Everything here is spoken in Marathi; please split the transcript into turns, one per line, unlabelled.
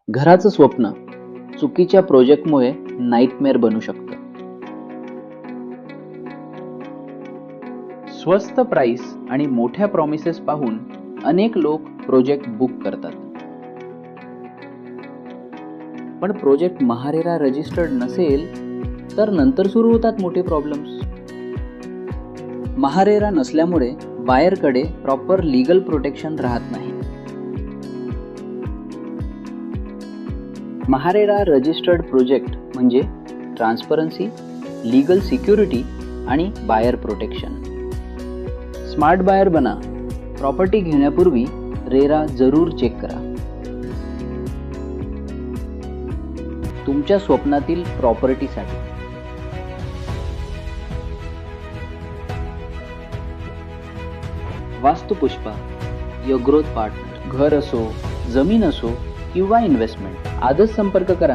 घराचं स्वप्न चुकीच्या प्रोजेक्टमुळे नाईटमेअर बनू शकतं. स्वस्त प्राइस आणि मोठ्या प्रॉमिसेस पाहून अनेक लोक प्रोजेक्ट बुक करतात. पण प्रोजेक्ट महारेरा रजिस्टर्ड नसेल तर नंतर सुरू होतात मोठे प्रॉब्लेम्स. महारेरा नसल्यामुळे बायरकडे प्रॉपर लीगल प्रोटेक्शन राहत नाही. महारेरा रजिस्टर्ड प्रोजेक्ट म्हणजे ट्रान्सपरन्सी, लीगल सिक्युरिटी आणि बायर प्रोटेक्शन. स्मार्ट बायर बना. प्रॉपर्टी घेण्यापूर्वी रेरा जरूर चेक करा. तुमच्या स्वप्नातील प्रॉपर्टीसाठी वास्तुपुष्पा, युअर ग्रोथ पार्टनर. घर असो, जमीन असो किंवा इन्व्हेस्टमेंट, आजच संपर्क करा.